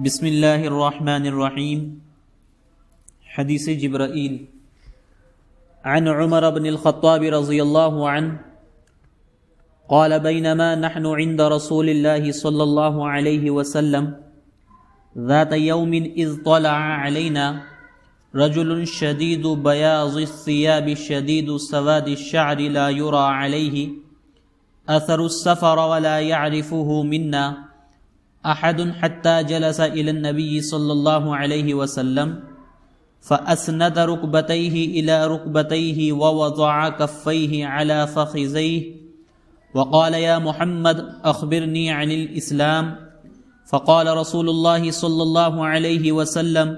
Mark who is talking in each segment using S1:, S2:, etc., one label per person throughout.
S1: بسم اللہ الرحمن الرحیم۔ حدیث جبرائیل عن عمر بن الخطاب رضی اللہ عنہ قال بينما نحن عند رسول الله صلى الله عليه وسلم ذات يوم إذ طلع علينا رجل شديد بياض الثياب شديد سواد الشعر لا يرى عليه أثر السفر ولا يعرفه منا أحد حتى جلس إلى النبي صلى الله عليه وسلم فأسند ركبتيه إلى ركبتيه ووضع كفيه على فخذيه وقال يا محمد أخبرني عن الإسلام فقال رسول الله صلى الله عليه وسلم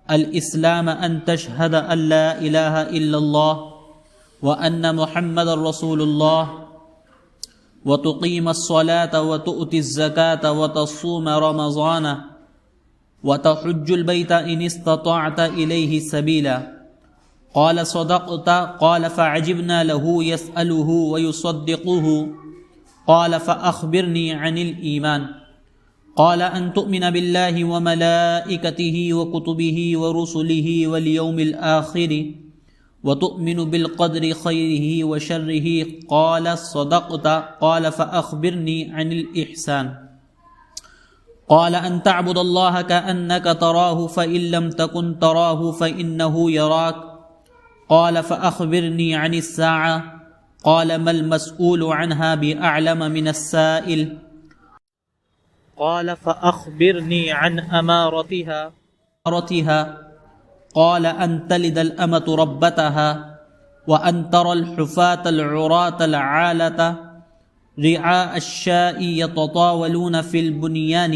S1: الإسلام أن تشهد أن لا إله إلا الله وأن محمد رسول الله وتقيم الصلاة وتؤتي الزكاة وتصوم رمضان وتحج البيت إن استطعت إليه سبيلا قال صدقت قال فعجبنا له يسأله ويصدقه قال فأخبرني عن الإيمان قال أن تؤمن بالله وملائكته وكتبه ورسله واليوم الآخر وتؤمن بالقدر خيره وشره قال صدقت قال فأخبرني عن الإحسان قال أن تعبد الله كأنك تراه فإن لم تكن تراه فإنه يراك قال فأخبرني عن الساعة قال ما المسؤول عنها بأعلم من السائل قال فأخبرني عن أمارتها قال أن تلد الأمة ربتها وأن ترى الحفاة العراة العالة رعاء الشاء يتطاولون في البنيان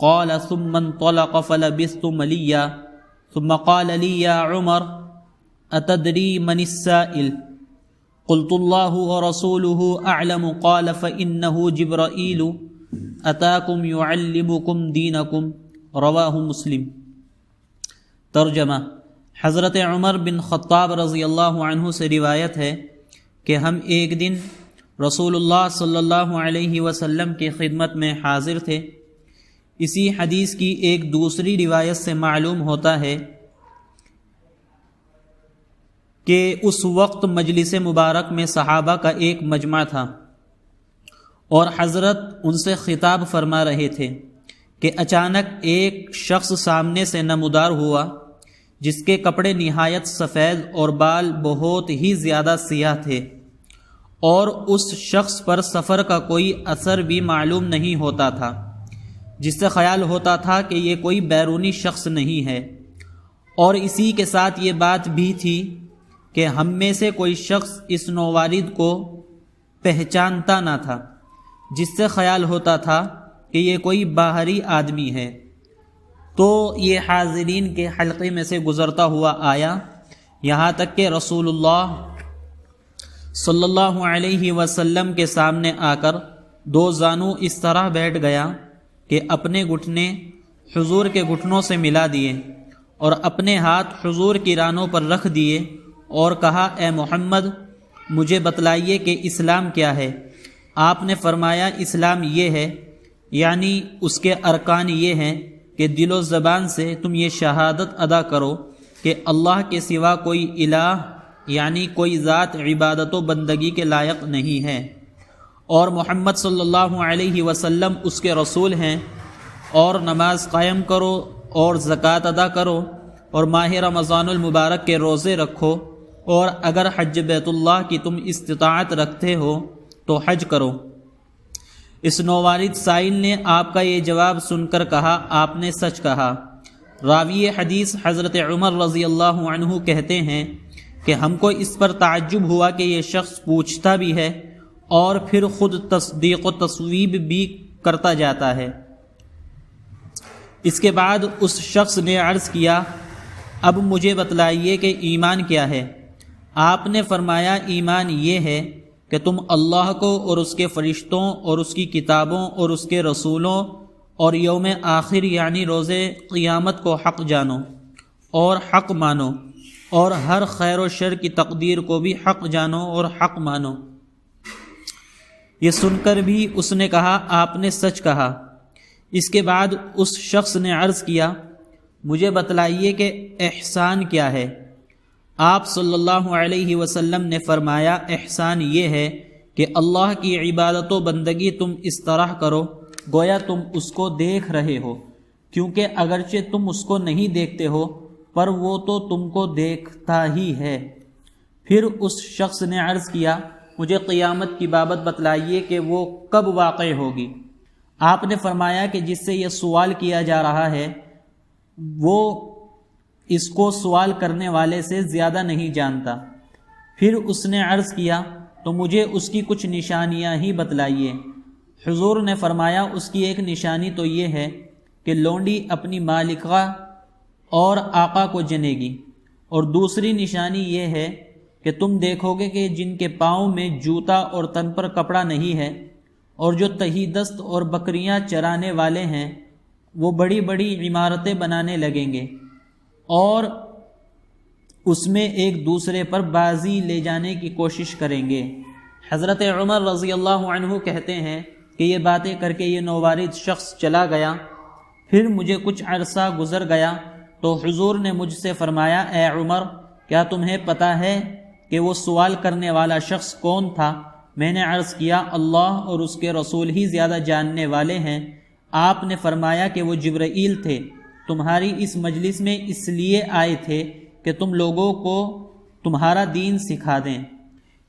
S1: قال ثم انطلق فلبثت مليا ثم قال لي يا عمر أتدري من السائل قلت الله ورسوله أعلم قال فإنه جبرائيل أتاكم يعلمكم دينكم رواہ مسلم۔ ترجمہ: حضرت عمر بن خطاب رضی اللہ عنہ سے روایت ہے کہ ہم ایک دن رسول اللہ صلی اللہ علیہ وسلم کی خدمت میں حاضر تھے۔ اسی حدیث کی ایک دوسری روایت سے معلوم ہوتا ہے کہ اس وقت مجلس مبارک میں صحابہ کا ایک مجمع تھا اور حضرت ان سے خطاب فرما رہے تھے کہ اچانک ایک شخص سامنے سے نمودار ہوا جس کے کپڑے نہایت سفید اور بال بہت ہی زیادہ سیاہ تھے، اور اس شخص پر سفر کا کوئی اثر بھی معلوم نہیں ہوتا تھا، جس سے خیال ہوتا تھا کہ یہ کوئی بیرونی شخص نہیں ہے، اور اسی کے ساتھ یہ بات بھی تھی کہ ہم میں سے کوئی شخص اس نووارد کو پہچانتا نہ تھا، جس سے خیال ہوتا تھا کہ یہ کوئی باہری آدمی ہے۔ تو یہ حاضرین کے حلقے میں سے گزرتا ہوا آیا، یہاں تک کہ رسول اللہ صلی اللہ علیہ وسلم کے سامنے آ کر دو زانو اس طرح بیٹھ گیا کہ اپنے گھٹنے حضور کے گھٹنوں سے ملا دیے اور اپنے ہاتھ حضور کی رانوں پر رکھ دیے اور کہا اے محمد مجھے بتلائیے کہ اسلام کیا ہے۔ آپ نے فرمایا اسلام یہ ہے، یعنی اس کے ارکان یہ ہیں کہ دل و زبان سے تم یہ شہادت ادا کرو کہ اللہ کے سوا کوئی الہ یعنی کوئی ذات عبادت و بندگی کے لائق نہیں ہے، اور محمد صلی اللہ علیہ وسلم اس کے رسول ہیں، اور نماز قائم کرو اور زکوٰۃ ادا کرو اور ماہ رمضان المبارک کے روزے رکھو، اور اگر حج بیت اللہ کی تم استطاعت رکھتے ہو تو حج کرو۔ اس نووارد سائل نے آپ کا یہ جواب سن کر کہا آپ نے سچ کہا۔ راوی حدیث حضرت عمر رضی اللہ عنہ کہتے ہیں کہ ہم کو اس پر تعجب ہوا کہ یہ شخص پوچھتا بھی ہے اور پھر خود تصدیق و تصویب بھی کرتا جاتا ہے۔ اس کے بعد اس شخص نے عرض کیا اب مجھے بتلائیے کہ ایمان کیا ہے۔ آپ نے فرمایا ایمان یہ ہے کہ تم اللہ کو اور اس کے فرشتوں اور اس کی کتابوں اور اس کے رسولوں اور یوم آخر یعنی روز قیامت کو حق جانو اور حق مانو، اور ہر خیر و شر کی تقدیر کو بھی حق جانو اور حق مانو۔ یہ سن کر بھی اس نے کہا آپ نے سچ کہا۔ اس کے بعد اس شخص نے عرض کیا مجھے بتلائیے کہ احسان کیا ہے؟ آپ صلی اللہ علیہ وسلم نے فرمایا احسان یہ ہے کہ اللہ کی عبادت و بندگی تم اس طرح کرو گویا تم اس کو دیکھ رہے ہو، کیونکہ اگرچہ تم اس کو نہیں دیکھتے ہو پر وہ تو تم کو دیکھتا ہی ہے۔ پھر اس شخص نے عرض کیا مجھے قیامت کی بابت بتلائیے کہ وہ کب واقع ہوگی؟ آپ نے فرمایا کہ جس سے یہ سوال کیا جا رہا ہے وہ اس کو سوال کرنے والے سے زیادہ نہیں جانتا۔ پھر اس نے عرض کیا تو مجھے اس کی کچھ نشانیاں ہی بتلائیے۔ حضور نے فرمایا اس کی ایک نشانی تو یہ ہے کہ لونڈی اپنی مالکہ اور آقا کو جنے گی، اور دوسری نشانی یہ ہے کہ تم دیکھو گے کہ جن کے پاؤں میں جوتا اور تن پر کپڑا نہیں ہے اور جو تہی دست اور بکریاں چرانے والے ہیں وہ بڑی بڑی عمارتیں بنانے لگیں گے اور اس میں ایک دوسرے پر بازی لے جانے کی کوشش کریں گے۔ حضرت عمر رضی اللہ عنہ کہتے ہیں کہ یہ باتیں کر کے یہ نووارد شخص چلا گیا۔ پھر مجھے کچھ عرصہ گزر گیا تو حضور نے مجھ سے فرمایا اے عمر کیا تمہیں پتہ ہے کہ وہ سوال کرنے والا شخص کون تھا؟ میں نے عرض کیا اللہ اور اس کے رسول ہی زیادہ جاننے والے ہیں۔ آپ نے فرمایا کہ وہ جبرائیل تھے، تمہاری اس مجلس میں اس لیے آئے تھے کہ تم لوگوں کو تمہارا دین سکھا دیں۔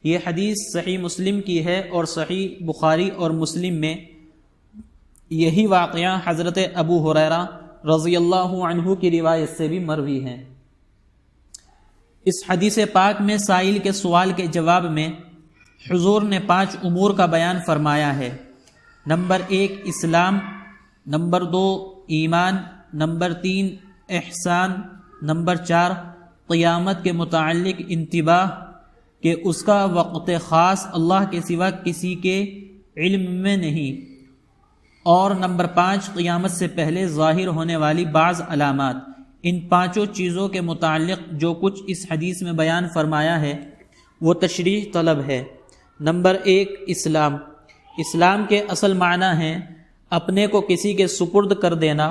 S1: یہ حدیث صحیح مسلم کی ہے اور صحیح بخاری اور مسلم میں یہی واقعہ حضرت ابو ہریرہ رضی اللہ عنہ کی روایت سے بھی مروی ہے۔ اس حدیث پاک میں سائل کے سوال کے جواب میں حضور نے 5 امور کا بیان فرمایا ہے۔ نمبر 1 اسلام، نمبر 2 ایمان، نمبر 3 احسان، نمبر 4 قیامت کے متعلق انتباہ کہ اس کا وقت خاص اللہ کے سوا کسی کے علم میں نہیں، اور نمبر 5 قیامت سے پہلے ظاہر ہونے والی بعض علامات۔ ان 5 چیزوں کے متعلق جو کچھ اس حدیث میں بیان فرمایا ہے وہ تشریح طلب ہے۔ نمبر 1 اسلام۔ اسلام کے اصل معنی ہے اپنے کو کسی کے سپرد کر دینا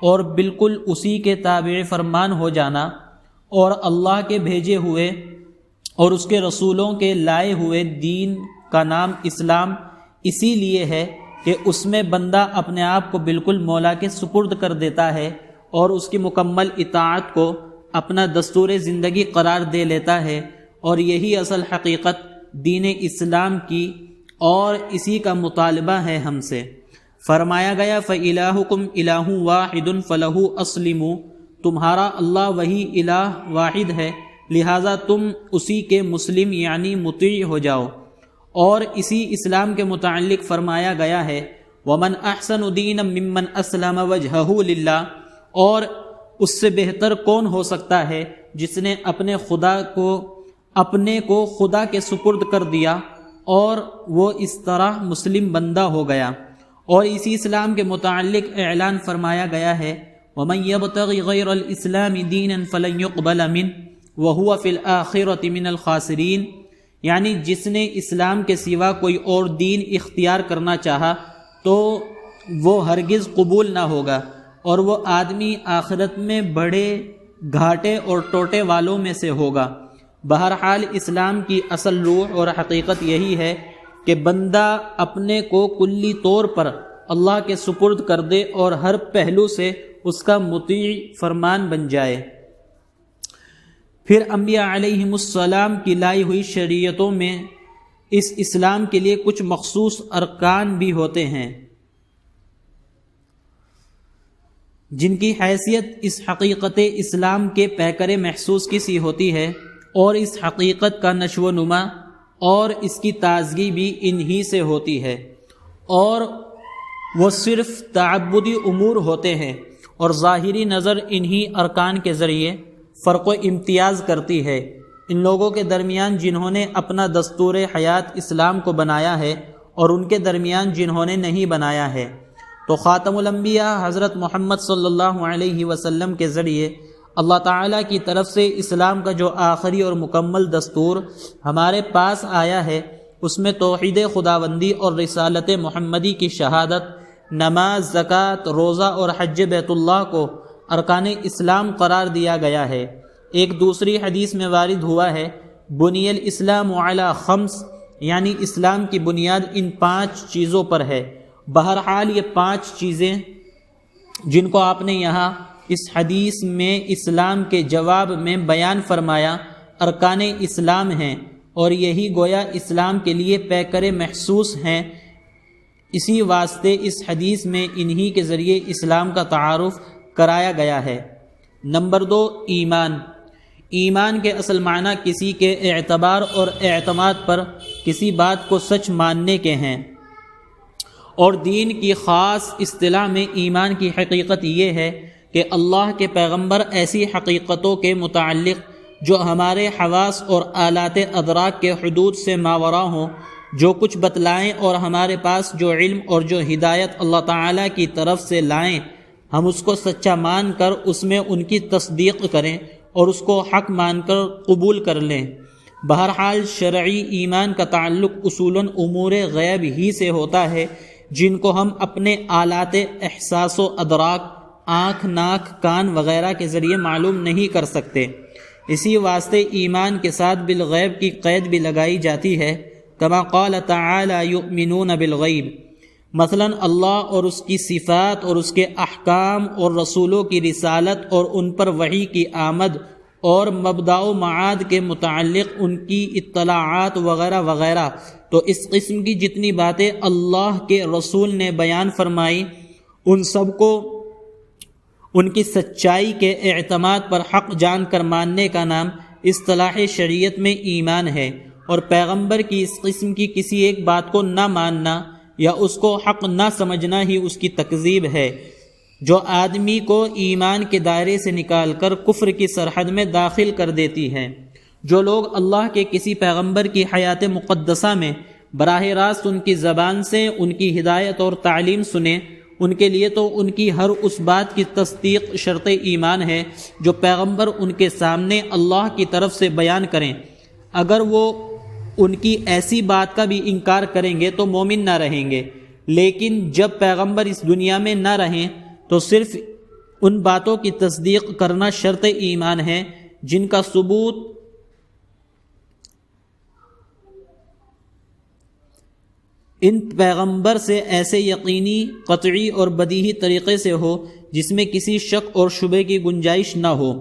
S1: اور بالکل اسی کے تابع فرمان ہو جانا، اور اللہ کے بھیجے ہوئے اور اس کے رسولوں کے لائے ہوئے دین کا نام اسلام اسی لیے ہے کہ اس میں بندہ اپنے آپ کو بالکل مولا کے سپرد کر دیتا ہے اور اس کی مکمل اطاعت کو اپنا دستور زندگی قرار دے لیتا ہے، اور یہی اصل حقیقت دین اسلام کی اور اسی کا مطالبہ ہے ہم سے۔ فرمایا گیا فَإِلَٰهُكُمْ إِلَٰهٌ وَاحِدٌ فَلَهُ أَسْلِمُوا، تمہارا اللہ وہی الہ واحد ہے لہٰذا تم اسی کے مسلم یعنی مطیع ہو جاؤ۔ اور اسی اسلام کے متعلق فرمایا گیا ہے وَمَنْ أَحْسَنُ دِينًا مِّمَّنْ أَسْلَمَ وَجْهَهُ لِلَّهِ، اور اس سے بہتر کون ہو سکتا ہے جس نے اپنے کو خدا کے سپرد کر دیا اور وہ اس طرح مسلم بندہ ہو گیا۔ اور اسی اسلام کے متعلق اعلان فرمایا گیا ہے وَمَنْ يَبْتَغِ غَيْرَ الْإِسْلَامِ دِينًا فَلَنْ يُقْبَلَ مِنْهُ وَهُوَ فِي الْآخِرَةِ مِنَ الْخَاسِرِينَ، یعنی جس نے اسلام کے سوا کوئی اور دین اختیار کرنا چاہا تو وہ ہرگز قبول نہ ہوگا، اور وہ آدمی آخرت میں بڑے گھاٹے اور ٹوٹے والوں میں سے ہوگا۔ بہرحال اسلام کی اصل روح اور حقیقت یہی ہے کہ بندہ اپنے کو کلی طور پر اللہ کے سپرد کر دے اور ہر پہلو سے اس کا مطیع فرمان بن جائے۔ پھر انبیاء علیہم السلام کی لائی ہوئی شریعتوں میں اس اسلام کے لیے کچھ مخصوص ارکان بھی ہوتے ہیں جن کی حیثیت اس حقیقت اسلام کے پیکر محسوس کی سی ہوتی ہے، اور اس حقیقت کا نشو و نما اور اس کی تازگی بھی انہی سے ہوتی ہے، اور وہ صرف تعبدی امور ہوتے ہیں، اور ظاہری نظر انہی ارکان کے ذریعے فرق و امتیاز کرتی ہے ان لوگوں کے درمیان جنہوں نے اپنا دستور حیات اسلام کو بنایا ہے اور ان کے درمیان جنہوں نے نہیں بنایا ہے۔ تو خاتم الانبیاء حضرت محمد صلی اللہ علیہ وسلم کے ذریعے اللہ تعالیٰ کی طرف سے اسلام کا جو آخری اور مکمل دستور ہمارے پاس آیا ہے اس میں توحید خداوندی اور رسالت محمدی کی شہادت، نماز، زکوٰۃ، روزہ اور حج بیت اللہ کو ارکان اسلام قرار دیا گیا ہے۔ ایک دوسری حدیث میں وارد ہوا ہے بنی الاسلام علی خمس، یعنی اسلام کی بنیاد ان 5 چیزوں پر ہے۔ بہرحال یہ 5 چیزیں جن کو آپ نے یہاں اس حدیث میں اسلام کے جواب میں بیان فرمایا ارکان اسلام ہیں، اور یہی گویا اسلام کے لیے پیکر محسوس ہیں۔ اسی واسطے اس حدیث میں انہی کے ذریعے اسلام کا تعارف کرایا گیا ہے۔ نمبر 2، ایمان۔ ایمان کے اصل معنی کسی کے اعتبار اور اعتماد پر کسی بات کو سچ ماننے کے ہیں، اور دین کی خاص اصطلاح میں ایمان کی حقیقت یہ ہے کہ اللہ کے پیغمبر ایسی حقیقتوں کے متعلق جو ہمارے حواس اور آلات ادراک کے حدود سے ماوراء ہوں، جو کچھ بتلائیں اور ہمارے پاس جو علم اور جو ہدایت اللہ تعالیٰ کی طرف سے لائیں، ہم اس کو سچا مان کر اس میں ان کی تصدیق کریں اور اس کو حق مان کر قبول کر لیں۔ بہرحال شرعی ایمان کا تعلق اصولاً امور غیب ہی سے ہوتا ہے، جن کو ہم اپنے آلات احساس و ادراک، آنکھ، ناک، کان وغیرہ کے ذریعے معلوم نہیں کر سکتے۔ اسی واسطے ایمان کے ساتھ بالغیب کی قید بھی لگائی جاتی ہے، کما قال تعالی یؤمنون بالغیب۔ مثلا اللہ اور اس کی صفات اور اس کے احکام اور رسولوں کی رسالت اور ان پر وحی کی آمد اور مبدأ و معاد کے متعلق ان کی اطلاعات وغیرہ وغیرہ، تو اس قسم کی جتنی باتیں اللہ کے رسول نے بیان فرمائی، ان سب کو ان کی سچائی کے اعتماد پر حق جان کر ماننے کا نام اصطلاح شریعت میں ایمان ہے، اور پیغمبر کی اس قسم کی کسی ایک بات کو نہ ماننا یا اس کو حق نہ سمجھنا ہی اس کی تکذیب ہے، جو آدمی کو ایمان کے دائرے سے نکال کر کفر کی سرحد میں داخل کر دیتی ہے۔ جو لوگ اللہ کے کسی پیغمبر کی حیات مقدسہ میں براہ راست ان کی زبان سے ان کی ہدایت اور تعلیم سنیں، ان کے لیے تو ان کی ہر اس بات کی تصدیق شرط ایمان ہے جو پیغمبر ان کے سامنے اللہ کی طرف سے بیان کریں۔ اگر وہ ان کی ایسی بات کا بھی انکار کریں گے تو مومن نہ رہیں گے، لیکن جب پیغمبر اس دنیا میں نہ رہیں تو صرف ان باتوں کی تصدیق کرنا شرط ایمان ہے جن کا ثبوت ان پیغمبر سے ایسے یقینی، قطعی اور بدیہی طریقے سے ہو جس میں کسی شک اور شبہ کی گنجائش نہ ہو۔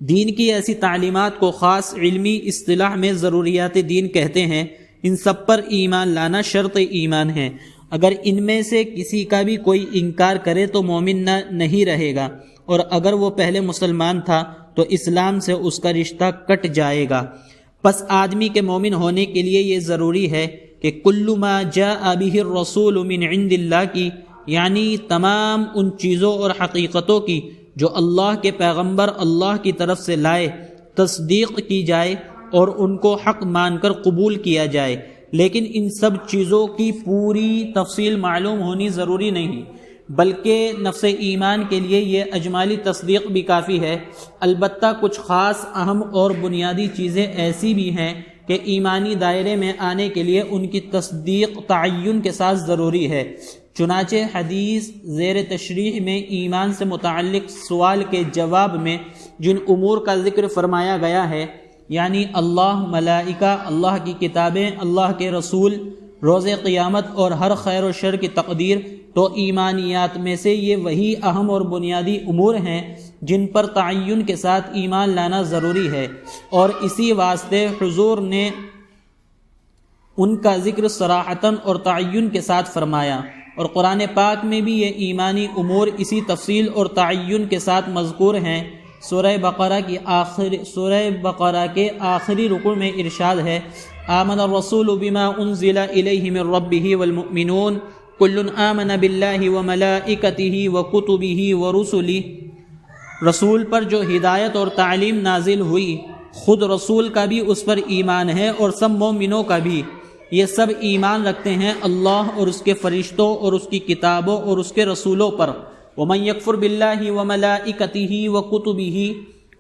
S1: دین کی ایسی تعلیمات کو خاص علمی اصطلاح میں ضروریات دین کہتے ہیں۔ ان سب پر ایمان لانا شرط ایمان ہے۔ اگر ان میں سے کسی کا بھی کوئی انکار کرے تو مومن نہیں رہے گا، اور اگر وہ پہلے مسلمان تھا تو اسلام سے اس کا رشتہ کٹ جائے گا۔ پس آدمی کے مومن ہونے کے لیے یہ ضروری ہے کہ کل ما جاء به الرسول من عند اللہ کی، یعنی تمام ان چیزوں اور حقیقتوں کی جو اللہ کے پیغمبر اللہ کی طرف سے لائے، تصدیق کی جائے اور ان کو حق مان کر قبول کیا جائے۔ لیکن ان سب چیزوں کی پوری تفصیل معلوم ہونی ضروری نہیں، بلکہ نفس ایمان کے لیے یہ اجمالی تصدیق بھی کافی ہے۔ البتہ کچھ خاص اہم اور بنیادی چیزیں ایسی بھی ہیں کہ ایمانی دائرے میں آنے کے لیے ان کی تصدیق تعین کے ساتھ ضروری ہے۔ چنانچہ حدیث زیر تشریح میں ایمان سے متعلق سوال کے جواب میں جن امور کا ذکر فرمایا گیا ہے، یعنی اللہ، ملائکہ، اللہ کی کتابیں، اللہ کے رسول، روز قیامت اور ہر خیر و شر کی تقدیر، تو ایمانیات میں سے یہ وہی اہم اور بنیادی امور ہیں جن پر تعین کے ساتھ ایمان لانا ضروری ہے، اور اسی واسطے حضور نے ان کا ذکر صراحتاً اور تعین کے ساتھ فرمایا، اور قرآن پاک میں بھی یہ ایمانی امور اسی تفصیل اور تعین کے ساتھ مذکور ہیں۔ سورہ بقرہ کے آخری رکوع میں ارشاد ہے، آمن الرسول بما انزل الیہ من ربہ والمؤمنون کل آمن باللہ وملائکتہ وکتبہ ورسلہ۔ رسول پر جو ہدایت اور تعلیم نازل ہوئی، خود رسول کا بھی اس پر ایمان ہے اور سب مومنوں کا بھی۔ یہ سب ایمان رکھتے ہیں اللہ اور اس کے فرشتوں اور اس کی کتابوں اور اس کے رسولوں پر۔ ومن یکفر باللہ وملائکتہ وکتبہ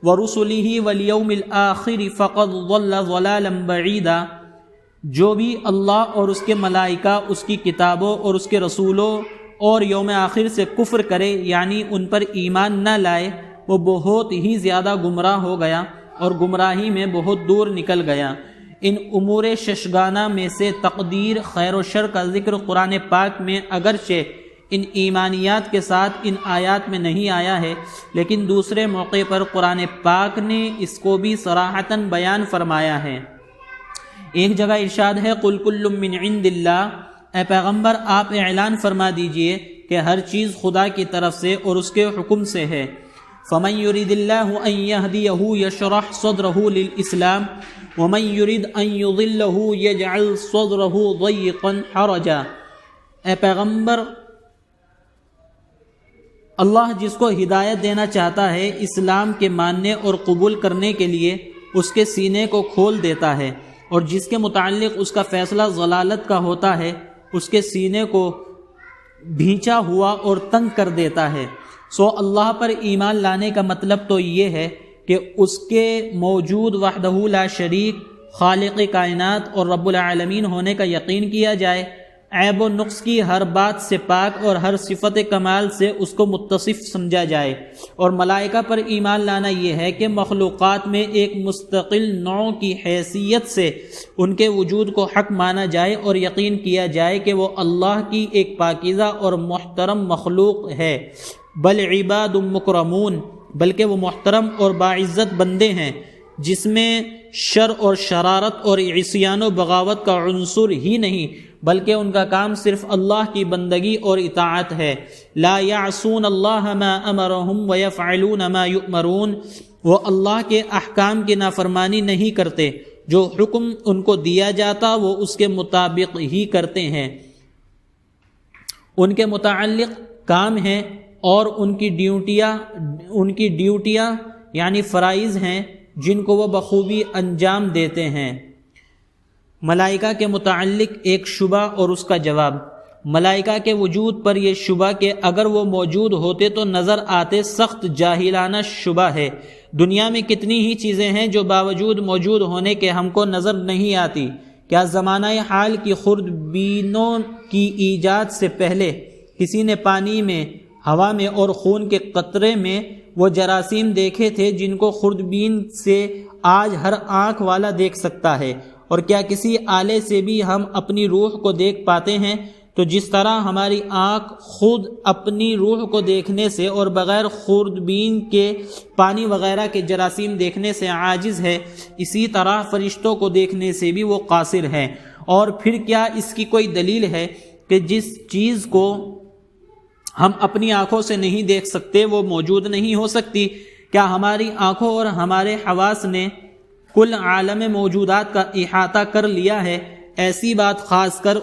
S1: ورسلہ والیوم الآخر فقد ضل ضلالا بعیدا۔ جو بھی اللہ اور اس کے ملائکہ، اس کی کتابوں اور اس کے رسولوں اور یوم آخر سے کفر کرے یعنی ان پر ایمان نہ لائے وہ بہت ہی زیادہ گمراہ ہو گیا اور گمراہی میں بہت دور نکل گیا۔ ان امور ششگانہ میں سے تقدیر، خیر و شر کا ذکر قرآن پاک میں اگرچہ ان ایمانیات کے ساتھ ان آیات میں نہیں آیا ہے، لیکن دوسرے موقع پر قرآن پاک نے اس کو بھی صراحتاً بیان فرمایا ہے۔ ایک جگہ ارشاد ہے قُلْ كُلٌّ مِّنْ عِنْدِ اللَّهِ، اے پیغمبر آپ اعلان فرما دیجئے کہ ہر چیز خدا کی طرف سے اور اس کے حکم سے ہے۔ فَمَن يُرِدِ اللَّهُ أَن يَهْدِيَهُ يَشْرَحْ صَدْرَهُ لِلْإِسْلَامِ وَمَن يُرِدْ أَن يُضِلَّهُ يَجْعَلْ صَدْرَهُ ضَيِّقًا حَرَجًا۔ اے پیغمبر، اللہ جس کو ہدایت دینا چاہتا ہے اسلام کے ماننے اور قبول کرنے کے لیے اس کے سینے کو کھول دیتا ہے، اور جس کے متعلق اس کا فیصلہ ضلالت کا ہوتا ہے اس کے سینے کو بھینچا ہوا اور تنگ کر دیتا ہے۔ سو اللہ پر ایمان لانے کا مطلب تو یہ ہے کہ اس کے موجود وحدہ لا شریک خالق کائنات اور رب العالمین ہونے کا یقین کیا جائے، عیب و نقص کی ہر بات سے پاک اور ہر صفت کمال سے اس کو متصف سمجھا جائے، اور ملائکہ پر ایمان لانا یہ ہے کہ مخلوقات میں ایک مستقل نوع کی حیثیت سے ان کے وجود کو حق مانا جائے اور یقین کیا جائے کہ وہ اللہ کی ایک پاکیزہ اور محترم مخلوق ہے، بل عباد مکرمون، بلکہ وہ محترم اور باعزت بندے ہیں جس میں شر اور شرارت اور عصیان و بغاوت کا عنصر ہی نہیں، بلکہ ان کا کام صرف اللہ کی بندگی اور اطاعت ہے۔ لا یعصون اللہ ما امرہم ویفعلون ما یؤمرون، وہ اللہ کے احکام کی نافرمانی نہیں کرتے، جو حکم ان کو دیا جاتا وہ اس کے مطابق ہی کرتے ہیں، ان کے متعلق کام ہیں اور ان کی ڈیوٹیاں یعنی فرائض ہیں جن کو وہ بخوبی انجام دیتے ہیں۔ ملائکہ کے متعلق ایک شبہ اور اس کا جواب۔ ملائکہ کے وجود پر یہ شبہ کہ اگر وہ موجود ہوتے تو نظر آتے سخت جاہلانہ شبہ ہے۔ دنیا میں کتنی ہی چیزیں ہیں جو باوجود موجود ہونے کے ہم کو نظر نہیں آتی۔ کیا زمانہ حال کی خوردبینوں کی ایجاد سے پہلے کسی نے پانی میں، ہوا میں اور خون کے قطرے میں وہ جراثیم دیکھے تھے جن کو خوردبین سے آج ہر آنکھ والا دیکھ سکتا ہے؟ اور کیا کسی آلے سے بھی ہم اپنی روح کو دیکھ پاتے ہیں؟ تو جس طرح ہماری آنکھ خود اپنی روح کو دیکھنے سے اور بغیر خوردبین کے پانی وغیرہ کے جراثیم دیکھنے سے عاجز ہے، اسی طرح فرشتوں کو دیکھنے سے بھی وہ قاصر ہے۔ اور پھر کیا اس کی کوئی دلیل ہے کہ جس چیز کو ہم اپنی آنکھوں سے نہیں دیکھ سکتے وہ موجود نہیں ہو سکتی؟ کیا ہماری آنکھوں اور ہمارے حواس نے کل عالم موجودات کا احاطہ کر لیا ہے؟ ایسی بات خاص کر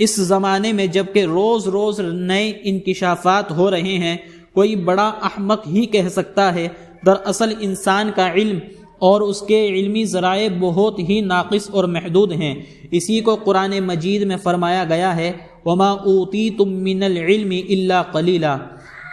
S1: اس زمانے میں جب کہ روز روز نئے انکشافات ہو رہے ہیں کوئی بڑا احمق ہی کہہ سکتا ہے۔ دراصل انسان کا علم اور اس کے علمی ذرائع بہت ہی ناقص اور محدود ہیں۔ اسی کو قرآن مجید میں فرمایا گیا ہے وَمَا أُوتِيتُم مِّنَ الْعِلْمِ إِلَّا قَلِيلًا،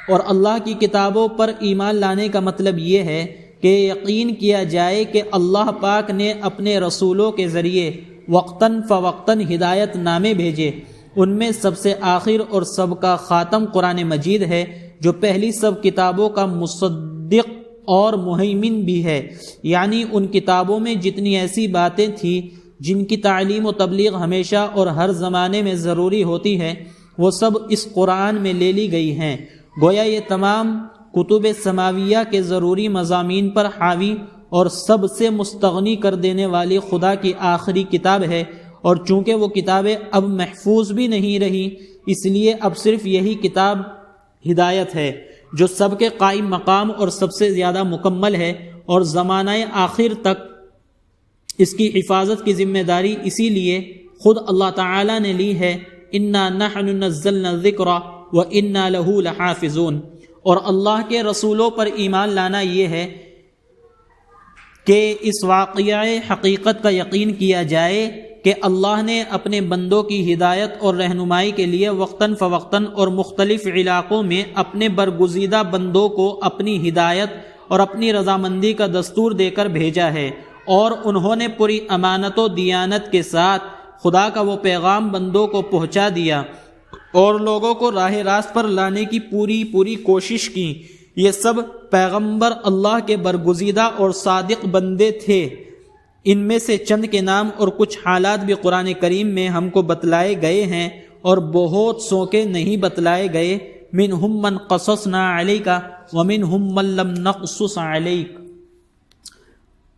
S1: اور اللہ کی کتابوں پر ایمان لانے کا مطلب یہ ہے کہ یقین کیا جائے کہ اللہ پاک نے اپنے رسولوں کے ذریعے وقتاً فوقتاً ہدایت نامے بھیجے۔ ان میں سب سے آخر اور سب کا خاتم قرآن مجید ہے جو پہلی سب کتابوں کا مصدق اور مہیمن بھی ہے، یعنی ان کتابوں میں جتنی ایسی باتیں تھیں جن کی تعلیم و تبلیغ ہمیشہ اور ہر زمانے میں ضروری ہوتی ہے وہ سب اس قرآن میں لے لی گئی ہیں۔ گویا یہ تمام کتب سماویہ کے ضروری مضامین پر حاوی اور سب سے مستغنی کر دینے والی خدا کی آخری کتاب ہے، اور چونکہ وہ کتابیں اب محفوظ بھی نہیں رہی اس لیے اب صرف یہی کتاب ہدایت ہے جو سب کے قائم مقام اور سب سے زیادہ مکمل ہے، اور زمانہ آخر تک اس کی حفاظت کی ذمہ داری اسی لیے خود اللہ تعالی نے لی ہے۔ انا نحن نزلنا الذکر وانا له لحافظون، اور اللہ کے رسولوں پر ایمان لانا یہ ہے کہ اس واقعہ حقیقت کا یقین کیا جائے کہ اللہ نے اپنے بندوں کی ہدایت اور رہنمائی کے لیے وقتاً فوقتاً اور مختلف علاقوں میں اپنے برگزیدہ بندوں کو اپنی ہدایت اور اپنی رضامندی کا دستور دے کر بھیجا ہے، اور انہوں نے پوری امانت و دیانت کے ساتھ خدا کا وہ پیغام بندوں کو پہنچا دیا اور لوگوں کو راہ راست پر لانے کی پوری کوشش کی۔ یہ سب پیغمبر اللہ کے برگزیدہ اور صادق بندے تھے۔ ان میں سے چند کے نام اور کچھ حالات بھی قرآن کریم میں ہم کو بتلائے گئے ہیں اور بہت سو کے نہیں بتلائے گئے۔ منہم من قصصنا علیک ومنہم من لم نقصص علیک۔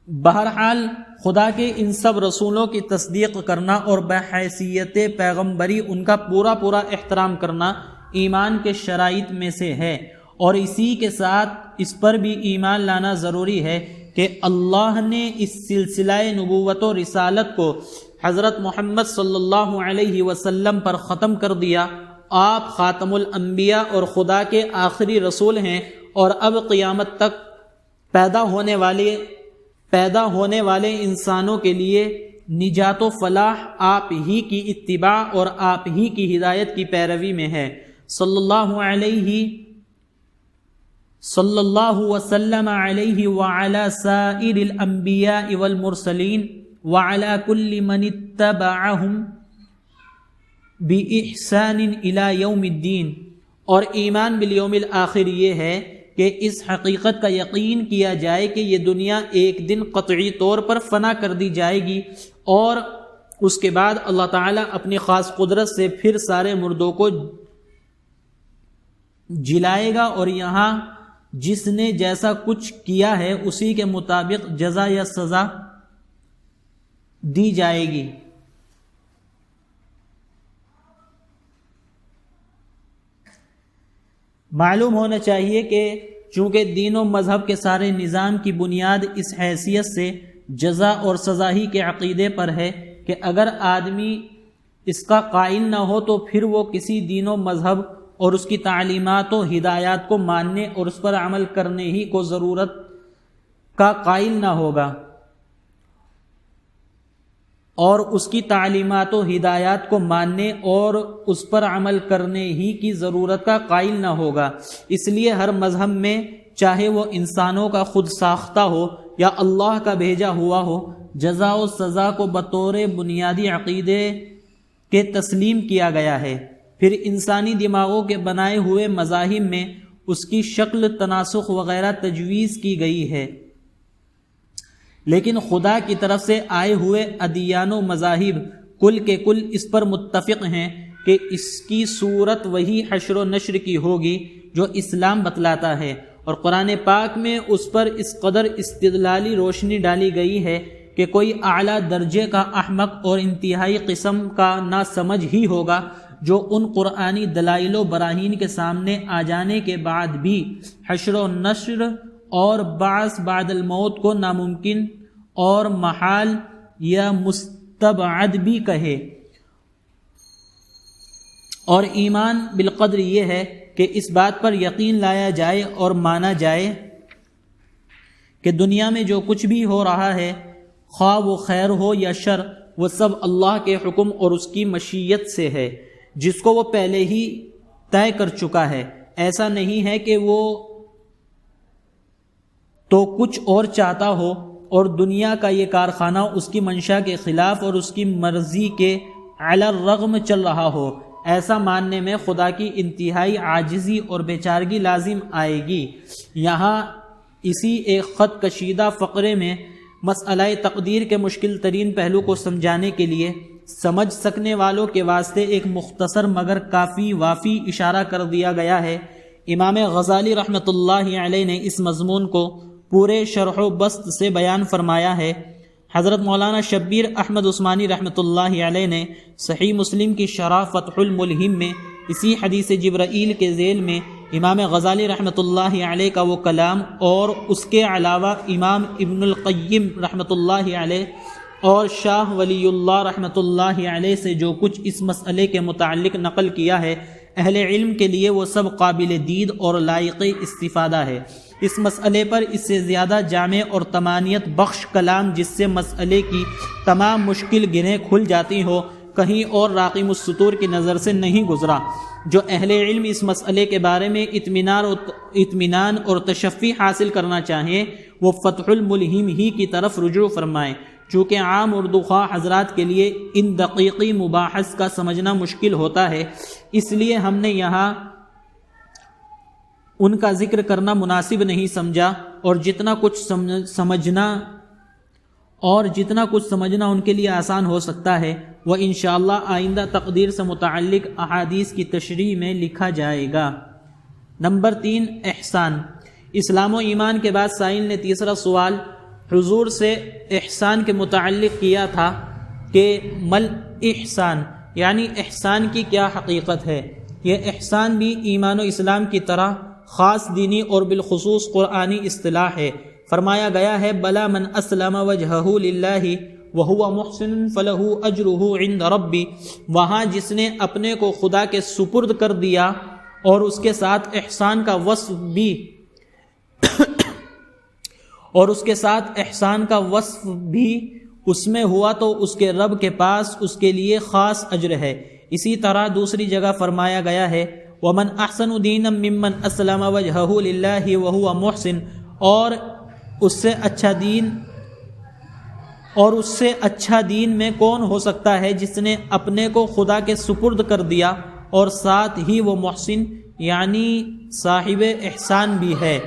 S1: بہرحال خدا کے ان سب رسولوں کی تصدیق کرنا اور بحیثیت پیغمبری ان کا پورا احترام کرنا ایمان کے شرائط میں سے ہے، اور اسی کے ساتھ اس پر بھی ایمان لانا ضروری ہے کہ اللہ نے اس سلسلہ نبوت و رسالت کو حضرت محمد صلی اللہ علیہ وسلم پر ختم کر دیا۔ آپ خاتم الانبیاء اور خدا کے آخری رسول ہیں، اور اب قیامت تک پیدا ہونے والے انسانوں کے لیے نجات و فلاح آپ ہی کی اتباع اور آپ ہی کی ہدایت کی پیروی میں ہے۔ صلی اللہ وسلم علیہ وعلی سائر الانبیاء والمرسلین وعلی کل من اتبعہم بإحسان الی یوم الدین۔ اور ایمان بالیوم الآخر یہ ہے کہ اس حقیقت کا یقین کیا جائے کہ یہ دنیا ایک دن قطعی طور پر فنا کر دی جائے گی، اور اس کے بعد اللہ تعالیٰ اپنی خاص قدرت سے پھر سارے مردوں کو جلائے گا، اور یہاں جس نے جیسا کچھ کیا ہے اسی کے مطابق جزا یا سزا دی جائے گی۔ معلوم ہونا چاہیے کہ چونکہ دین و مذہب کے سارے نظام کی بنیاد اس حیثیت سے جزا اور سزا ہی کے عقیدے پر ہے کہ اگر آدمی اس کا قائل نہ ہو تو پھر وہ کسی دین و مذہب اور اس کی تعلیمات و ہدایات کو ماننے اور اس پر عمل کرنے ہی کو ضرورت کا قائل نہ ہوگا، اور اس کی تعلیمات و ہدایات کو ماننے اور اس پر عمل کرنے ہی کی ضرورت کا قائل نہ ہوگا۔ اس لیے ہر مذہب میں چاہے وہ انسانوں کا خود ساختہ ہو یا اللہ کا بھیجا ہوا ہو، جزا و سزا کو بطور بنیادی عقیدے کے تسلیم کیا گیا ہے۔ پھر انسانی دماغوں کے بنائے ہوئے مذاہب میں اس کی شکل، تناسخ وغیرہ تجویز کی گئی ہے، لیکن خدا کی طرف سے آئے ہوئے ادیان و مذاہب کل کے کل اس پر متفق ہیں کہ اس کی صورت وہی حشر و نشر کی ہوگی جو اسلام بتلاتا ہے، اور قرآن پاک میں اس پر اس قدر استدلالی روشنی ڈالی گئی ہے کہ کوئی اعلیٰ درجے کا احمق اور انتہائی قسم کا ناسمجھ ہی ہوگا جو ان قرآنی دلائل و براہین کے سامنے آ جانے کے بعد بھی حشر و نشر اور بعث بعد الموت کو ناممکن اور محال یا مستبعد بھی کہے۔ اور ایمان بالقدر یہ ہے کہ اس بات پر یقین لایا جائے اور مانا جائے کہ دنیا میں جو کچھ بھی ہو رہا ہے، خواہ وہ خیر ہو یا شر، وہ سب اللہ کے حکم اور اس کی مشیت سے ہے، جس کو وہ پہلے ہی طے کر چکا ہے۔ ایسا نہیں ہے کہ وہ تو کچھ اور چاہتا ہو اور دنیا کا یہ کارخانہ اس کی منشا کے خلاف اور اس کی مرضی کے علی الرغم چل رہا ہو۔ ایسا ماننے میں خدا کی انتہائی عاجزی اور بیچارگی لازم آئے گی۔ یہاں اسی ایک خط کشیدہ فقرے میں مسئلہ تقدیر کے مشکل ترین پہلو کو سمجھانے کے لیے سمجھ سکنے والوں کے واسطے ایک مختصر مگر کافی وافی اشارہ کر دیا گیا ہے۔ امام غزالی رحمۃ اللہ علیہ نے اس مضمون کو پورے شرح و بسط سے بیان فرمایا ہے۔ حضرت مولانا شبیر احمد عثمانی رحمۃ اللہ علیہ نے صحیح مسلم کی شرح فتح الملہم میں اسی حدیث جبرائیل کے ذیل میں امام غزالی رحمۃ اللہ علیہ کا وہ کلام اور اس کے علاوہ امام ابن القیم رحمۃ اللہ علیہ اور شاہ ولی اللہ رحمۃ اللہ علیہ سے جو کچھ اس مسئلے کے متعلق نقل کیا ہے، اہل علم کے لیے وہ سب قابل دید اور لائق استفادہ ہے۔ اس مسئلے پر اس سے زیادہ جامع اور تمانیت بخش کلام جس سے مسئلے کی تمام مشکل گرہیں کھل جاتی ہو، کہیں اور راقم السطور کی نظر سے نہیں گزرا۔ جو اہل علم اس مسئلے کے بارے میں اطمینان اور تشفی حاصل کرنا چاہیں وہ فتح الملہم ہی کی طرف رجوع فرمائیں، چونکہ عام اردو خواہ حضرات کے لیے ان دقیقی مباحث کا سمجھنا مشکل ہوتا ہے، اس لیے ہم نے یہاں ان کا ذکر کرنا مناسب نہیں سمجھا، اور جتنا کچھ سمجھنا ان کے لیے آسان ہو سکتا ہے وہ انشاءاللہ آئندہ تقدیر سے متعلق احادیث کی تشریح میں لکھا جائے گا۔ نمبر 3، احسان۔ اسلام و ایمان کے بعد سائل نے تیسرا سوال حضور سے احسان کے متعلق کیا تھا کہ مل احسان، یعنی احسان کی کیا حقیقت ہے۔ یہ احسان بھی ایمان و اسلام کی طرح خاص دینی اور بالخصوص قرآنی اصطلاح ہے۔ فرمایا گیا ہے بلا من اسلم وجہہ للہ وہو محسن فلہ اجرہ عند ربی، وہاں جس نے اپنے کو خدا کے سپرد کر دیا اور اس کے ساتھ احسان کا وصف بھی اس میں ہوا تو اس کے رب کے پاس اس کے لیے خاص اجر ہے۔ اسی طرح دوسری جگہ فرمایا گیا ہے وَمَنْ أَحْسَنُ دِينًا مِّمَّنْ أَسْلَمَ وَجْهَهُ لِلَّهِ وَهُوَ مُحْسِنٌ، اور اس سے اچھا دین میں کون ہو سکتا ہے جس نے اپنے کو خدا کے سپرد کر دیا اور ساتھ ہی وہ محسن یعنی صاحب احسان بھی ہے۔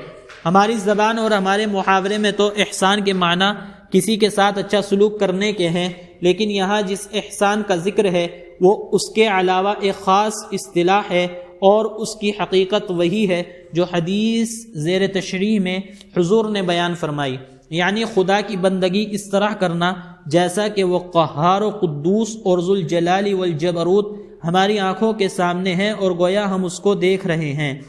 S1: ہماری زبان اور ہمارے محاورے میں تو احسان کے معنی کسی کے ساتھ اچھا سلوک کرنے کے ہیں، لیکن یہاں جس احسان کا ذکر ہے وہ اس کے علاوہ ایک خاص اصطلاح ہے، اور اس کی حقیقت وہی ہے جو حدیث زیر تشریح میں حضور نے بیان فرمائی، یعنی خدا کی بندگی اس طرح کرنا جیسا کہ وہ قہار و قدوس اور ذوالجلال والجبروت ہماری آنکھوں کے سامنے ہے اور گویا ہم اس کو دیکھ رہے ہیں۔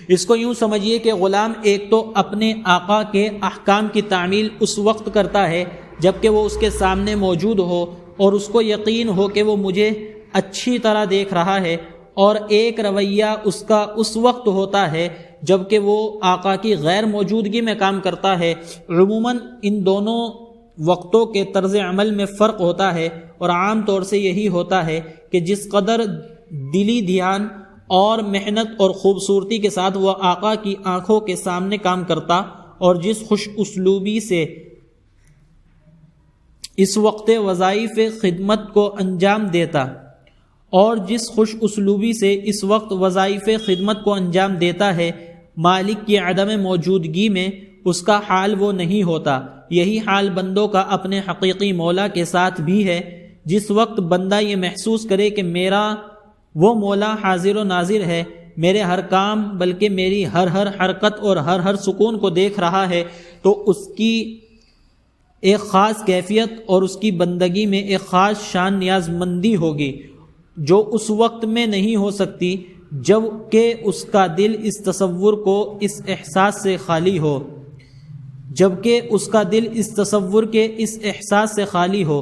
S1: اس کو یوں سمجھیے کہ غلام ایک تو اپنے آقا کے احکام کی تعمیل اس وقت کرتا ہے جبکہ وہ اس کے سامنے موجود ہو اور اس کو یقین ہو کہ وہ مجھے اچھی طرح دیکھ رہا ہے، اور ایک رویہ اس کا اس وقت ہوتا ہے جبکہ وہ آقا کی غیر موجودگی میں کام کرتا ہے۔ عموماً ان دونوں وقتوں کے طرز عمل میں فرق ہوتا ہے، اور عام طور سے یہی ہوتا ہے کہ جس قدر دلی دھیان اور محنت اور خوبصورتی کے ساتھ وہ آقا کی آنکھوں کے سامنے کام کرتا اور جس خوش اسلوبی سے اس وقت وظائف خدمت کو انجام دیتا ہے مالک کی عدم موجودگی میں اس کا حال وہ نہیں ہوتا۔ یہی حال بندوں کا اپنے حقیقی مولا کے ساتھ بھی ہے۔ جس وقت بندہ یہ محسوس کرے کہ میرا وہ مولا حاضر و ناظر ہے، میرے ہر کام بلکہ میری ہر حرکت اور ہر سکون کو دیکھ رہا ہے، تو اس کی ایک خاص کیفیت اور اس کی بندگی میں ایک خاص شان نیاز مندی ہوگی جو اس وقت میں نہیں ہو سکتی جب کہ اس کا دل اس تصور کو اس احساس سے خالی ہو۔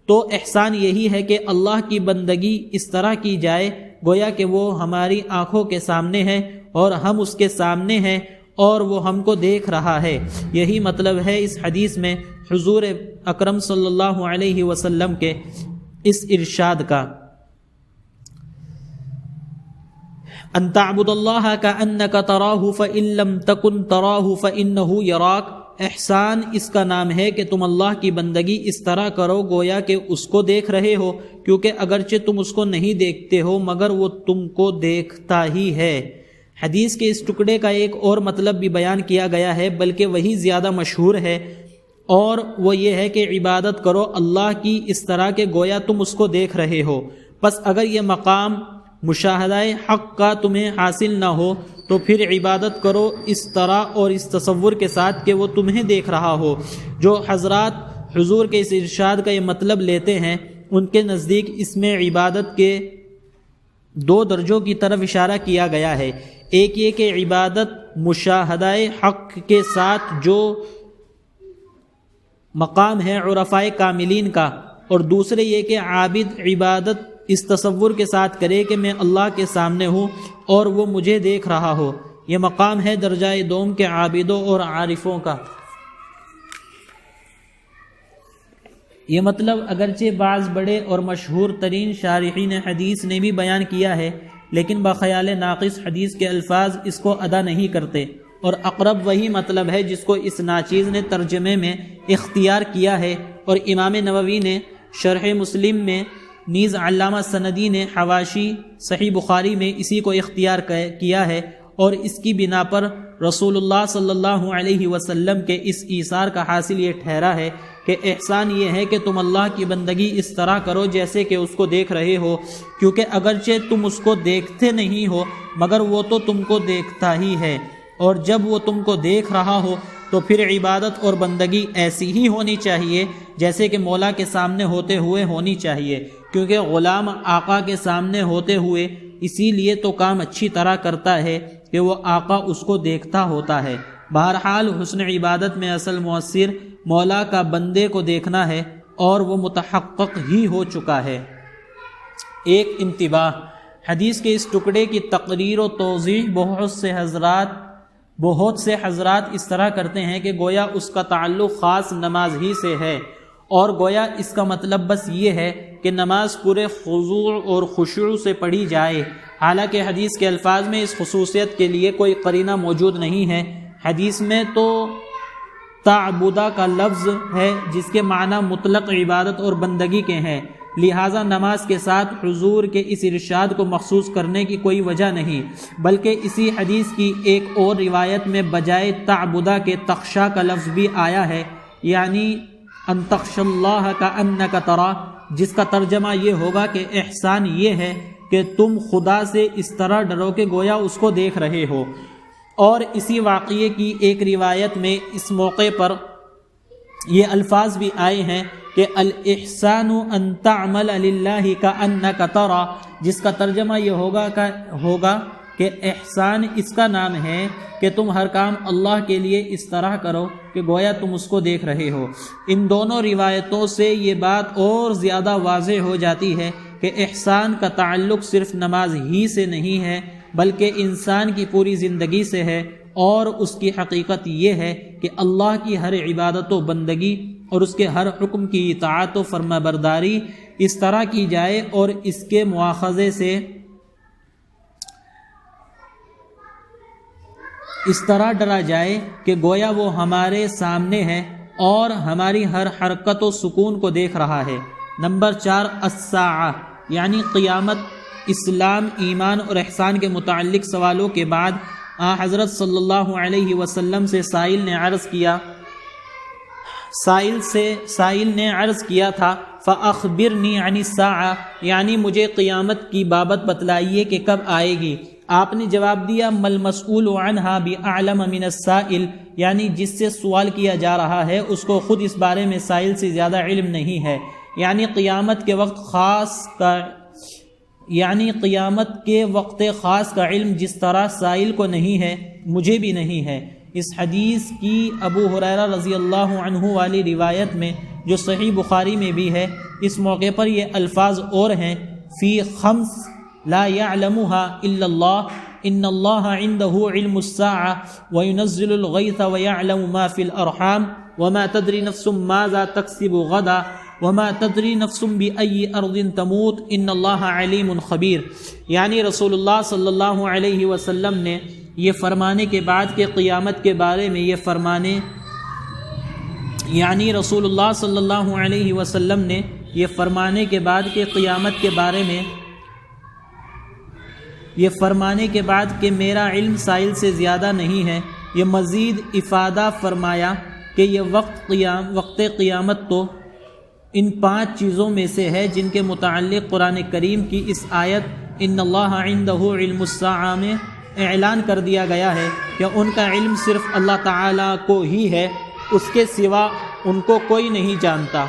S1: تو احسان یہی ہے کہ اللہ کی بندگی اس طرح کی جائے گویا کہ وہ ہماری آنکھوں کے سامنے ہے اور ہم اس کے سامنے ہیں اور وہ ہم کو دیکھ رہا ہے۔ یہی مطلب ہے اس حدیث میں حضور اکرم صلی اللہ علیہ وسلم کے اس ارشاد کا، ان تعبد اللہ کأنک تراہ فإن لم تکن تراہ فإنہ یراک۔ احسان اس کا نام ہے کہ تم اللہ کی بندگی اس طرح کرو گویا کہ اس کو دیکھ رہے ہو، کیونکہ اگرچہ تم اس کو نہیں دیکھتے ہو مگر وہ تم کو دیکھتا ہی ہے۔ حدیث کے اس ٹکڑے کا ایک اور مطلب بھی بیان کیا گیا ہے، بلکہ وہی زیادہ مشہور ہے، اور وہ یہ ہے کہ عبادت کرو اللہ کی اس طرح کہ گویا تم اس کو دیکھ رہے ہو۔ پس اگر یہ مقام مشاہدہ حق کا تمہیں حاصل نہ ہو تو پھر عبادت کرو اس طرح اور اس تصور کے ساتھ کہ وہ تمہیں دیکھ رہا ہو۔ جو حضرات حضور کے اس ارشاد کا یہ مطلب لیتے ہیں ان کے نزدیک اس میں عبادت کے دو درجوں کی طرف اشارہ کیا گیا ہے۔ ایک یہ کہ عبادت مشاہدہ حق کے ساتھ جو مقام ہے عرفائے کاملین کا، اور دوسرے یہ کہ عابد عبادت اس تصور کے ساتھ کرے کہ میں اللہ کے سامنے ہوں اور وہ مجھے دیکھ رہا ہو۔ یہ مقام ہے درجہ دوم کے عابدوں اور عارفوں کا۔ یہ مطلب اگرچہ بعض بڑے اور مشہور ترین شارحین حدیث نے بھی بیان کیا ہے، لیکن بخیال ناقص حدیث کے الفاظ اس کو ادا نہیں کرتے۔ اور اقرب وہی مطلب ہے جس کو اس ناچیز نے ترجمے میں اختیار کیا ہے، اور امام نووی نے شرح مسلم میں، نیز علامہ سندی نے حواشی صحیح بخاری میں اسی کو اختیار کیا ہے، اور اس کی بنا پر رسول اللہ صلی اللہ علیہ وسلم کے اس ایثار کا حاصل یہ ٹھہرا ہے کہ احسان یہ ہے کہ تم اللہ کی بندگی اس طرح کرو جیسے کہ اس کو دیکھ رہے ہو، کیونکہ اگرچہ تم اس کو دیکھتے نہیں ہو مگر وہ تو تم کو دیکھتا ہی ہے، اور جب وہ تم کو دیکھ رہا ہو تو پھر عبادت اور بندگی ایسی ہی ہونی چاہیے جیسے کہ مولا کے سامنے ہوتے ہوئے ہونی چاہیے، کیونکہ غلام آقا کے سامنے ہوتے ہوئے اسی لیے تو کام اچھی طرح کرتا ہے کہ وہ آقا اس کو دیکھتا ہوتا ہے۔ بہرحال حسن عبادت میں اصل مؤثر مولا کا بندے کو دیکھنا ہے، اور وہ متحقق ہی ہو چکا ہے۔ ایک انتباہ، حدیث کے اس ٹکڑے کی تقریر و توضیح بہت سے حضرات اس طرح کرتے ہیں کہ گویا اس کا تعلق خاص نماز ہی سے ہے، اور گویا اس کا مطلب بس یہ ہے کہ نماز پورے خضوع اور خشوع سے پڑھی جائے، حالانکہ حدیث کے الفاظ میں اس خصوصیت کے لیے کوئی قرینہ موجود نہیں ہے۔ حدیث میں تو تعبدہ کا لفظ ہے جس کے معنی مطلق عبادت اور بندگی کے ہیں، لہٰذا نماز کے ساتھ حضور کے اس ارشاد کو مخصوص کرنے کی کوئی وجہ نہیں، بلکہ اسی حدیث کی ایک اور روایت میں بجائے تعبدہ کے تخشا کا لفظ بھی آیا ہے، یعنی ان تخشى اللہ کأنک تراہ، جس کا ترجمہ یہ ہوگا کہ احسان یہ ہے کہ تم خدا سے اس طرح ڈرو کہ گویا اس کو دیکھ رہے ہو۔ اور اسی واقعے کی ایک روایت میں اس موقع پر یہ الفاظ بھی آئے ہیں کہ الاحسان ان تعمل للہ کأنک تراہ، جس کا ترجمہ یہ ہوگا کہ احسان اس کا نام ہے کہ تم ہر کام اللہ کے لیے اس طرح کرو کہ گویا تم اس کو دیکھ رہے ہو۔ ان دونوں روایتوں سے یہ بات اور زیادہ واضح ہو جاتی ہے کہ احسان کا تعلق صرف نماز ہی سے نہیں ہے بلکہ انسان کی پوری زندگی سے ہے، اور اس کی حقیقت یہ ہے کہ اللہ کی ہر عبادت و بندگی اور اس کے ہر حکم کی اطاعت و فرما برداری اس طرح کی جائے اور اس کے مواخذے سے اس طرح ڈرا جائے کہ گویا وہ ہمارے سامنے ہے اور ہماری ہر حرکت و سکون کو دیکھ رہا ہے۔ نمبر 4، الساعہ یعنی قیامت۔ اسلام، ایمان اور احسان کے متعلق سوالوں کے بعد حضرت صلی اللہ علیہ وسلم سے سائل نے عرض کیا تھا فَأَخْبِرْنِي عَنِ السَّاعَةِ، یعنی مجھے قیامت کی بابت بتلائیے کہ کب آئے گی۔ آپ نے جواب دیا مَا الْمَسْئُولُ عَنْهَا بِأَعْلَمَ مِنَ السَّائِلِ، یعنی جس سے سوال کیا جا رہا ہے اس کو خود اس بارے میں سائل سے زیادہ علم نہیں ہے، یعنی قیامت کے وقت خاص کا علم جس طرح سائل کو نہیں ہے مجھے بھی نہیں ہے۔ اس حدیث کی ابو ہریرہ رضی اللہ عنہ والی روایت میں جو صحیح بخاری میں بھی ہے، اس موقع پر یہ الفاظ اور ہیں فی خمس لا يعلمها الا اللہ، ان اللہ عنده علم الساعة وينزل الغیث ويعلم ما في الارحام وما تدری نفس ماذا تکسب غدا وما تدری نفس بأي ارض تموت ان اللہ علیم خبیر، یعنی رسول اللہ صلی اللہ علیہ وسلم نے یہ فرمانے کے بعد کہ قیامت کے بارے میں یعنی رسول اللہ صلی اللہ علیہ وسلم نے یہ فرمانے کے بعد کہ قیامت کے بارے میں کہ میرا علم سائل سے زیادہ نہیں ہے، یہ مزید افادہ فرمایا کہ یہ وقت قیامت تو ان 5 چیزوں میں سے ہے جن کے متعلق قرآن کریم کی اس آیت ان اللہ عنده علم الساعہ میں اعلان کر دیا گیا ہے کہ ان کا علم صرف اللہ تعالیٰ کو ہی ہے، اس کے سوا ان کو کوئی نہیں جانتا۔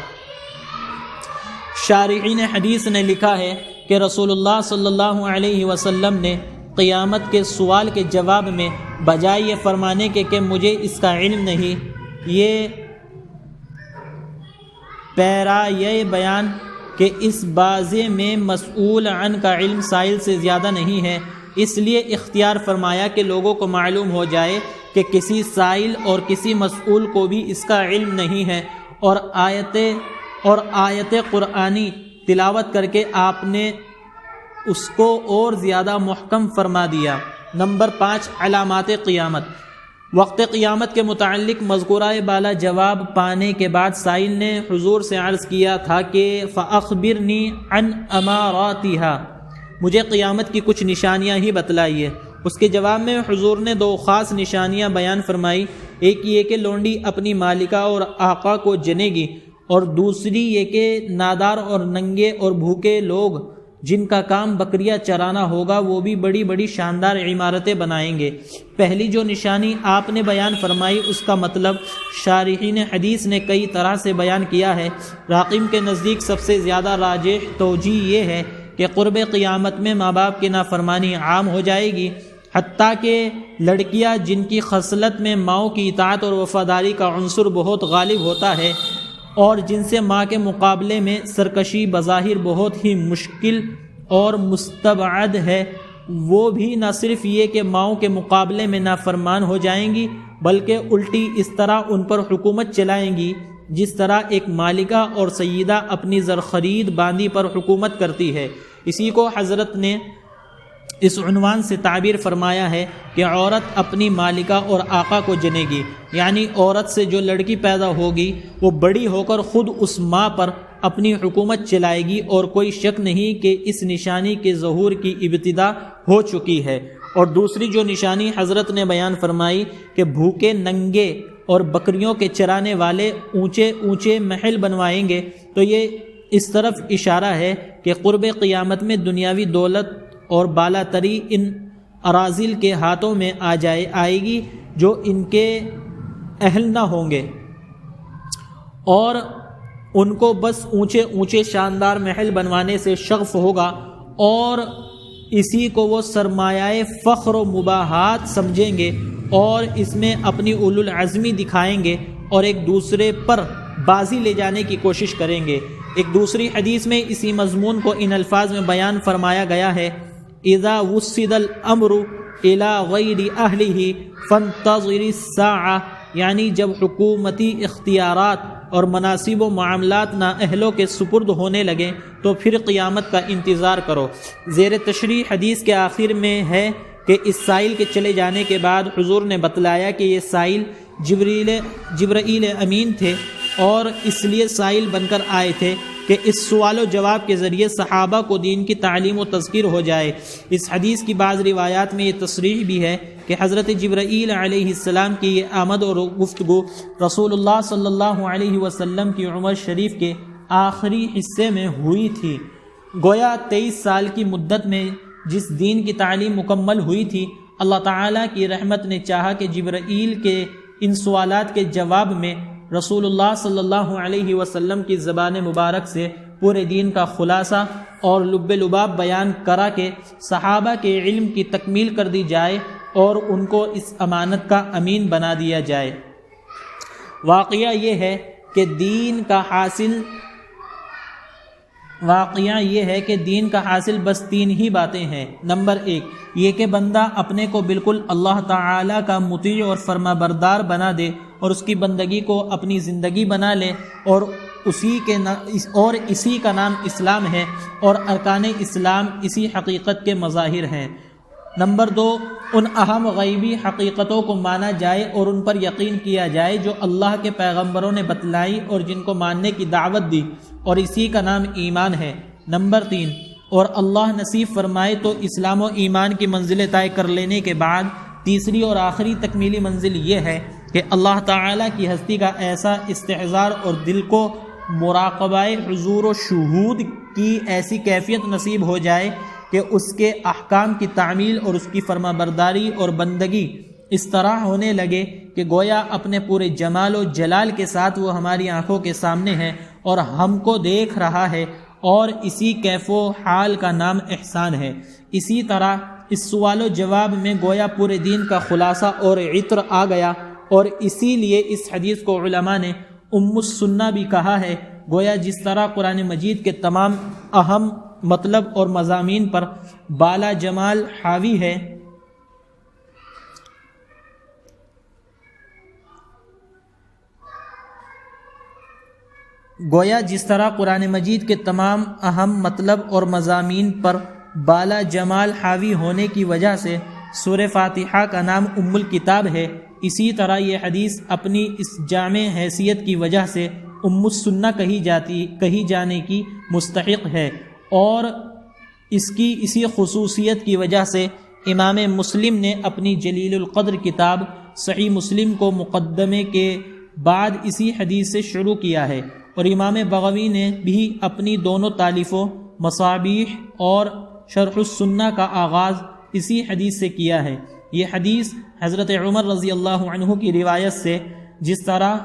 S1: شارحین حدیث نے لکھا ہے کہ رسول اللہ صلی اللہ علیہ وسلم نے قیامت کے سوال کے جواب میں بجائے یہ فرمانے کے کہ مجھے اس کا علم نہیں، یہ بیان کہ اس بازے میں مسئول عن کا علم سائل سے زیادہ نہیں ہے، اس لیے اختیار فرمایا کہ لوگوں کو معلوم ہو جائے کہ کسی سائل اور کسی مسئول کو بھی اس کا علم نہیں ہے، اور آیت قرآنی تلاوت کر کے آپ نے اس کو اور زیادہ محکم فرما دیا۔ نمبر 5، علامات قیامت۔ وقت قیامت کے متعلق مذکورہ بالا جواب پانے کے بعد سائل نے حضور سے عرض کیا تھا کہ فَأَخْبِرْنِي عَنْ أَمَارَاتِهَا، مجھے قیامت کی کچھ نشانیاں ہی بتلائیے۔ اس کے جواب میں حضور نے دو خاص نشانیاں بیان فرمائی، ایک یہ کہ لونڈی اپنی مالکہ اور آقا کو جنے گی، اور دوسری یہ کہ نادار اور ننگے اور بھوکے لوگ جن کا کام بکریاں چرانا ہوگا وہ بھی بڑی بڑی شاندار عمارتیں بنائیں گے۔ پہلی جو نشانی آپ نے بیان فرمائی اس کا مطلب شارحین حدیث نے کئی طرح سے بیان کیا ہے۔ راقم کے نزدیک سب سے زیادہ راجح توجیہ یہ ہے کہ قرب قیامت میں ماں باپ کی نافرمانی عام ہو جائے گی، حتیٰ کہ لڑکیاں جن کی خصلت میں ماؤں کی اطاعت اور وفاداری کا عنصر بہت غالب ہوتا ہے اور جن سے ماں کے مقابلے میں سرکشی بظاہر بہت ہی مشکل اور مستبعد ہے، وہ بھی نہ صرف یہ کہ ماؤں کے مقابلے میں نافرمان ہو جائیں گی بلکہ الٹی اس طرح ان پر حکومت چلائیں گی جس طرح ایک مالکہ اور سیدہ اپنی زرخرید باندی پر حکومت کرتی ہے۔ اسی کو حضرت نے اس عنوان سے تعبیر فرمایا ہے کہ عورت اپنی مالکہ اور آقا کو جنے گی، یعنی عورت سے جو لڑکی پیدا ہوگی وہ بڑی ہو کر خود اس ماں پر اپنی حکومت چلائے گی، اور کوئی شک نہیں کہ اس نشانی کے ظہور کی ابتدا ہو چکی ہے۔ اور دوسری جو نشانی حضرت نے بیان فرمائی کہ بھوکے ننگے اور بکریوں کے چرانے والے اونچے اونچے محل بنوائیں گے، تو یہ اس طرف اشارہ ہے کہ قرب قیامت میں دنیاوی دولت اور بالا تری ان اراذل کے ہاتھوں میں آئے گی جو ان کے اہل نہ ہوں گے، اور ان کو بس اونچے اونچے شاندار محل بنوانے سے شغف ہوگا، اور اسی کو وہ سرمایہ فخر و مباحات سمجھیں گے اور اس میں اپنی اولو العزمی دکھائیں گے اور ایک دوسرے پر بازی لے جانے کی کوشش کریں گے۔ ایک دوسری حدیث میں اسی مضمون کو ان الفاظ میں بیان فرمایا گیا ہے، اذا وسد الامر الى غیر اہلہ فانتظر الساعہ، یعنی جب حکومتی اختیارات اور مناصب و معاملات نااہلوں کے سپرد ہونے لگیں تو پھر قیامت کا انتظار کرو۔ زیر تشریح حدیث کے آخر میں ہے کہ اس سائل کے چلے جانے کے بعد حضور نے بتلایا کہ یہ سائل جبرائیل امین تھے، اور اس لیے سائل بن کر آئے تھے کہ اس سوال و جواب کے ذریعے صحابہ کو دین کی تعلیم و تذکیر ہو جائے۔ اس حدیث کی بعض روایات میں یہ تصریح بھی ہے کہ حضرت جبرائیل علیہ السلام کی یہ آمد اور گفتگو رسول اللہ صلی اللہ علیہ وسلم کی عمر شریف کے آخری حصے میں ہوئی تھی۔ گویا 23 سال کی مدت میں جس دین کی تعلیم مکمل ہوئی تھی، اللہ تعالیٰ کی رحمت نے چاہا کہ جبرائیل کے ان سوالات کے جواب میں رسول اللہ صلی اللہ علیہ وسلم کی زبان مبارک سے پورے دین کا خلاصہ اور لب لباب بیان کرا کے صحابہ کے علم کی تکمیل کر دی جائے اور ان کو اس امانت کا امین بنا دیا جائے۔ واقعہ یہ ہے کہ دین کا حاصل بس 3 ہی باتیں ہیں۔ نمبر 1 یہ کہ بندہ اپنے کو بالکل اللہ تعالیٰ کا مطیع اور فرما بردار بنا دے اور اس کی بندگی کو اپنی زندگی بنا لے، اور اسی کا نام اسلام ہے، اور ارکان اسلام اسی حقیقت کے مظاہر ہیں۔ نمبر 2 ان اہم غیبی حقیقتوں کو مانا جائے اور ان پر یقین کیا جائے جو اللہ کے پیغمبروں نے بتلائی اور جن کو ماننے کی دعوت دی، اور اسی کا نام ایمان ہے۔ نمبر 3 اور اللہ نصیب فرمائے تو اسلام و ایمان کی منزلیں طے کر لینے کے بعد تیسری اور آخری تکمیلی منزل یہ ہے کہ اللہ تعالیٰ کی ہستی کا ایسا استحضار اور دل کو مراقبہ حضور و شہود کی ایسی کیفیت نصیب ہو جائے کہ اس کے احکام کی تعمیل اور اس کی فرما برداری اور بندگی اس طرح ہونے لگے کہ گویا اپنے پورے جمال و جلال کے ساتھ وہ ہماری آنکھوں کے سامنے ہے اور ہم کو دیکھ رہا ہے، اور اسی کیف و حال کا نام احسان ہے۔ اسی طرح اس سوال و جواب میں گویا پورے دین کا خلاصہ اور عطر آ گیا، اور اسی لیے اس حدیث کو علماء نے ام السنہ بھی کہا ہے۔ گویا جس طرح قرآن مجید کے تمام اہم مطلب اور مضامین پر بالا جمال حاوی ہے، گویا جس طرح قرآن مجید کے تمام اہم مطلب اور مضامین پر بالا جمال حاوی ہونے کی وجہ سے سورہ فاتحہ کا نام ام الکتاب ہے، اسی طرح یہ حدیث اپنی اس جامع حیثیت کی وجہ سے ام السنہ کہی جانے کی مستحق ہے، اور اس کی اسی خصوصیت کی وجہ سے امام مسلم نے اپنی جلیل القدر کتاب صحیح مسلم کو مقدمے کے بعد اسی حدیث سے شروع کیا ہے، اور امام بغوی نے بھی اپنی دونوں تالیفوں مصابیح اور شرح السنہ کا آغاز اسی حدیث سے کیا ہے۔ یہ حدیث حضرت عمر رضی اللہ عنہ کی روایت سے جس طرح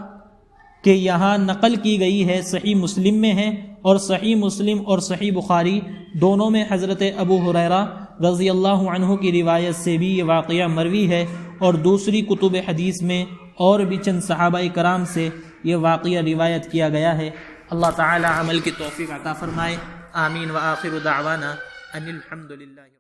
S1: کہ یہاں نقل کی گئی ہے صحیح مسلم میں ہے، اور صحیح مسلم اور صحیح بخاری دونوں میں حضرت ابو ہریرہ رضی اللہ عنہ کی روایت سے بھی یہ واقعہ مروی ہے، اور دوسری کتب حدیث میں اور بھی چند صحابہ کرام سے یہ واقعہ روایت کیا گیا ہے۔ اللہ تعالی عمل کی توفیق عطا فرمائے، آمین۔ وآخر دعوانا ان الحمد للہ۔